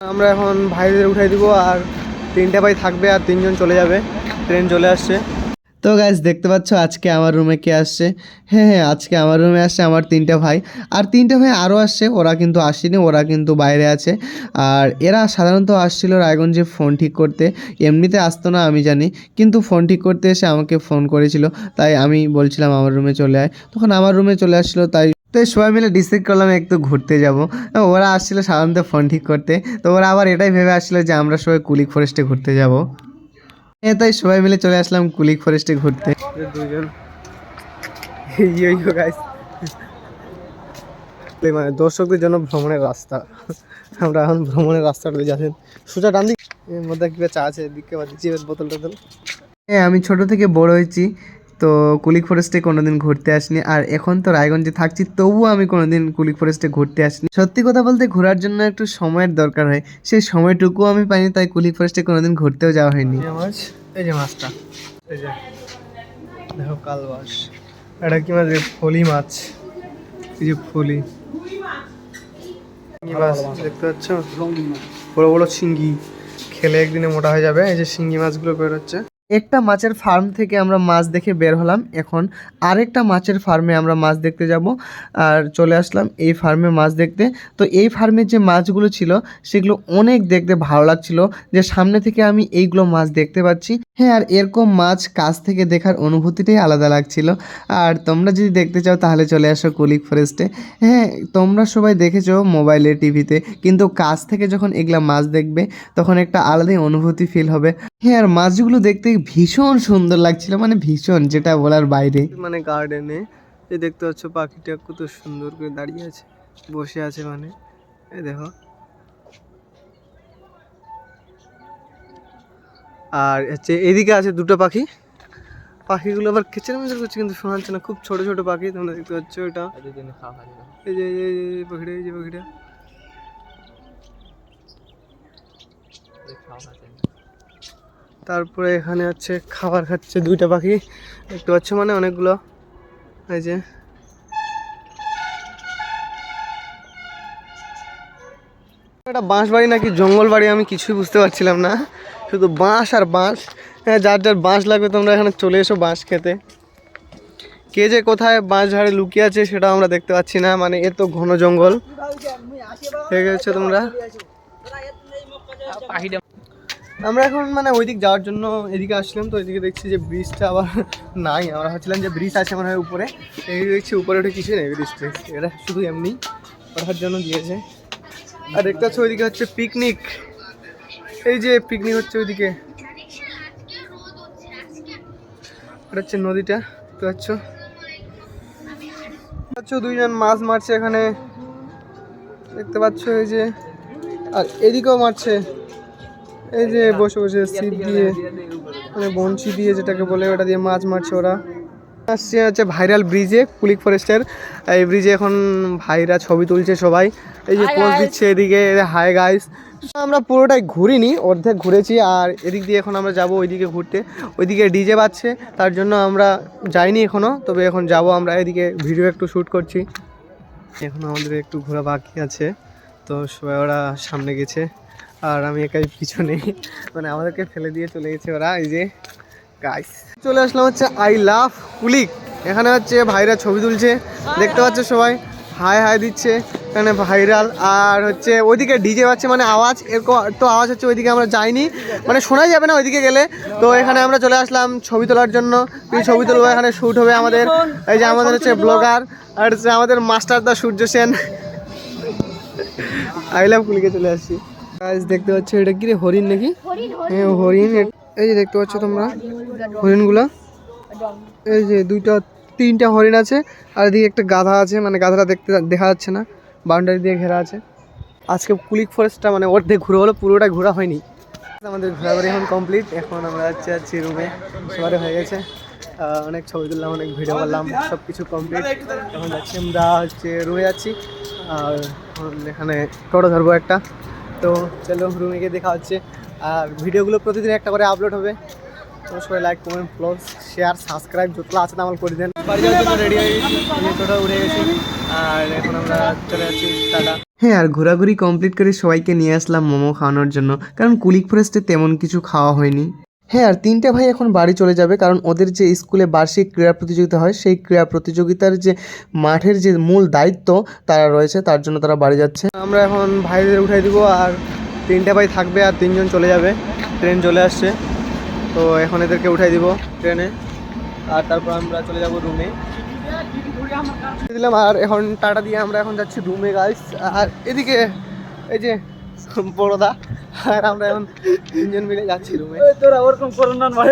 আমরা এখন ভাইদের উঠাই দিব আর 3টে ভাই থাকবে আর 3জন চলে যাবে, ট্রেন চলে আসছে। তো গাইস দেখতে পাচ্ছ আজকে আমার রুমে কে আসছে। হ্যাঁ, আজকে আমার রুমে আসছে আমার 3টে ভাই, আর 3টে ভাই আরও আসছে, ওরা কিন্তু আসেনি, ওরা কিন্তু বাইরে আছে। আর এরা সাধারণত আসছিল রায়গঞ্জে ফোন ঠিক করতে, এমনিতে আসতো না আমি জানি, কিন্তু ফোন ঠিক করতে এসে আমাকে ফোন করেছিল, তাই আমি বলছিলাম আমার রুমে চলে আয়, তখন আমার রুমে চলে আসছিলো। তো সবাই মিলে ডিসাইড করলাম একটু ঘুরতে যাব। ওরা আসছিল সাধারণত ফোন ঠিক করতে, তো ওরা আবার এটাই ভেবে আসছিল যে আমরা সবাই কুলিক ফরেস্টে ঘুরতে যাব। তাই সবাই মিলে চলে আসলাম কুলিক ফরেস্টে ঘুরতে। দুজন গাইস, মানে দর্শকদের জন্য ভ্রমণের রাস্তা, আমরা এখন ভ্রমণের রাস্তাটা যাচ্ছেন সোজা ডান দিক, এর মধ্যে কি চা আছে দিকে দিচ্ছি বোতল টোতল। হ্যাঁ, আমি ছোট থেকে বড় হয়েছি, তো কুলিক ফরেস্টে কোনোদিন ঘুরতে আসিনি, আর এখন তো রায়গঞ্জে থাকছি, তবুও আমি কোনোদিন কুলিক ফরেস্টে ঘুরতে আসিনি। সত্যি কথা বলতে ঘোরার জন্য একটু সময়ের দরকার হয়, সেই সময়টুকুও আমি পাইনি, তাই কুলিক ফরেস্টে কোনোদিন ঘুরতেও যাওয়া হয়নি। মাছ, এই যে মাছটা, এই যে দেখো কালবাস, এটা কি মাছ? ফলি মাছ, এই যে ফলি মাছ দেখতে পাচ্ছ, বড় বড় শিঙ্গি, খেলে একদিনে মোটা হয়ে যাবে। এই যে শিঙ্গি মাছগুলো বের হচ্ছে। একটা মাছের ফার্ম থেকে আমরা মাছ দেখে বের হলাম, এখন আরেকটা মাছের ফার্মে আমরা মাছ দেখতে যাব, আর চলে আসলাম এই ফার্মে মাছ দেখতে। তো এই ফার্মে যে মাছগুলো ছিল সেগুলো অনেক দেখতে ভালো লাগছিল, যে সামনে থেকে আমি এইগুলো মাছ দেখতে পাচ্ছি। হ্যাঁ, আর এরকম মাছ কাছ থেকে দেখার অনুভূতিটাই আলাদা লাগছিল। আর তোমরা যদি দেখতে চাও তাহলে চলে আসো কুলিক ফরেস্টে। হ্যাঁ, তোমরা সবাই দেখেছো মোবাইলে, টিভিতে, কিন্তু কাছ থেকে যখন এগুলা মাছ দেখবে তখন একটা আলাদাই অনুভূতি ফিল হবে। হ্যাঁ, আর মাছগুলো দেখতে ভীষণ সুন্দর লাগছিল, মানে ভীষণ, যেটা বলার বাইরে। মানে গার্ডেনে এই দেখতে পাচ্ছ পাখিটা কত সুন্দর করে দাঁড়িয়ে আছে, বসে আছে, মানে এই দেখো। আর হচ্ছে এদিকে আছে দুটো পাখি, পাখিগুলো আবার কিচিরমিচির করছে কিন্তু শোনাচ্ছে না, খুব ছোট ছোট পাখি, তোমরা দেখতে পাচ্ছ। এটা এই যে পাখিটা, এই যে পাখিটা তারপরে এখানে হচ্ছে খাবার খাচ্ছে দুইটা পাখি, দেখতে পাচ্ছ, মানে অনেকগুলো। এই যে একটা বাঁশ বাড়ি নাকি জঙ্গল বাড়ি, আমি কিছুই বুঝতে পারছিলাম না, শুধু বাঁশ আর বাঁশ। হ্যাঁ, যার যার বাঁশ লাগবে তোমরা এখানে চলে এসো বাঁশ খেতে। কে যে কোথায় বাঁশ ঝাড়ে লুকিয়ে আছে সেটাও আমরা দেখতে পাচ্ছি না, মানে এত ঘন জঙ্গল হয়ে গেছে। তোমরা আমরা এখন মানে ওইদিক যাওয়ার জন্য এদিকে আসলাম, তো এদিকে দেখছি যে ব্রিজটা আবার নাই। আমরা ভাবছিলাম যে ব্রিজ আছে মনে হয় উপরে, এই দেখছি উপরে ওঠে কিছুই নেই, ব্রিজটা এটা শুধু এমনি ওঠার জন্য দিয়েছে। আর দেখতে পাচ্ছ ওইদিকে হচ্ছে পিকনিক, এই যে পিকনিক হচ্ছে ওইদিকে, এটা হচ্ছে নদীটা, দেখতে পাচ্ছ দুইজন মাছ মারছে এখানে, দেখতে পাচ্ছ এই যে, আর এদিকেও মারছে, এই যে বসে বসে ছিপ দিয়ে, মানে বঞ্চি দিয়ে যেটাকে বলে, ওটা দিয়ে মাছ মারছে ওরা। আসছে হচ্ছে ভাইরাল ব্রিজে, কুলিক ফরেস্টের এই ব্রিজে এখন ভাইরা ছবি তুলছে সবাই, এই যে পোজ দিচ্ছে এদিকে, হাই গাইস। আমরা পুরোটাই ঘুরিনি, অর্ধেক ঘুরেছি, আর এদিক দিয়ে এখন আমরা যাব ওইদিকে ঘুরতে। ওইদিকে ডিজে বাজছে, তার জন্য আমরা যাইনি এখনও, তবে এখন যাব আমরা। এদিকে ভিডিও একটু শ্যুট করছি, এখন আমাদের একটু ঘোরা বাকি আছে, তো সবাই ওরা সামনে গেছে আর আমি একাই পিছনে, মানে আমাদেরকে ফেলে দিয়ে চলে গেছে ওরা। এই যে গাইস চলে আসলাম হচ্ছে আই লাভ কুলিক, এখানে হচ্ছে ভাইরা ছবি তুলছে, দেখতে পাচ্ছে সবাই, হাই হাই দিচ্ছে এখানে ভাইরাল। আর হচ্ছে ওইদিকে ডিজে বাজছে, মানে আওয়াজ, এরকম তো আওয়াজ হচ্ছে, ওইদিকে আমরা যাইনি, মানে শোনাই যাবে না ওইদিকে গেলে। তো এখানে আমরা চলে আসলাম ছবি তোলার জন্য, ছবি তুলবো, এখানে শ্যুট হবে আমাদের। এই যে আমাদের হচ্ছে ব্লগার, আর হচ্ছে আমাদের master da Surya Sen. I love কুলিকে চলে আসছি। দেখতে পাচ্ছ এটা কি রে, হরিণ নাকি? হ্যাঁ হরিণ, এই যে দেখতে পাচ্ছ তোমরা হরিণগুলো, এই যে তিনটা হরিণ আছে, আর এদিকে একটা গাধা আছে, মানে গাধাটা দেখা যাচ্ছে না, বাউন্ডারি দিয়ে ঘেরা আছে। আজকে কুলিক ফরেস্টটা মানে অর্ধেক ঘুরে হলো, পুরোটা ঘোরা হয়নি। আমাদের ঘোরাঘুরি এখন কমপ্লিট, এখন আমরা যাচ্ছি রুমে, সবারই হয়ে গেছে, অনেক ছবি তুললাম, অনেক ভিডিও করলাম, সব কিছু কমপ্লিট। এখন যাচ্ছি আমরা হচ্ছে রুমে যাচ্ছি, আর এখানে টোটো ধরবো একটা। তো চলো রুমে গিয়ে দেখা হচ্ছে, আর ভিডিওগুলো প্রতিদিন একটা করে আপলোড হবে। তো সবাই like, comment, follow, share, subscribe যতগুলো আছে আমার করে দেন। বাড়ি যাওয়ার জন্য রেডি হয়ে গেছি, টোটো উঠে গেছি, আর এখন আমরা চলে যাচ্ছি টাটা। হ্যাঁ, আর ঘোরাঘুরি কমপ্লিট করে সবাইকে নিয়ে আসলাম মোমো খাওয়ানোর জন্য, কারণ কুলিক ফরেস্টে তেমন কিছু খাওয়া হয়নি। হ্যাঁ, আর তিনটে ভাই এখন বাড়ি চলে যাবে, কারণ ওদের যে স্কুলে বার্ষিক ক্রীড়া প্রতিযোগিতা হয় সেই ক্রীড়া প্রতিযোগিতার যে মাঠের যে মূল দায়িত্ব তারা রয়েছে, তার জন্য তারা বাড়ি যাচ্ছে। আমরা এখন ভাইদের উঠাই দিব, আর তিনটে ভাই থাকবে আর তিনজন চলে যাবে। ট্রেন চলে আসছে, তো এখন এদেরকে উঠাই দিব ট্রেনে, আর তারপর আমরা চলে যাব রুমে দিলাম। আর এখন টাটা দিয়ে আমরা এখন যাচ্ছি রুমে গাইস। আর এদিকে এই যে বড়দা আর আমরা এখন তিনজন মিলে যাচ্ছি রুমে। তোরা ওরকম করো না ভাই।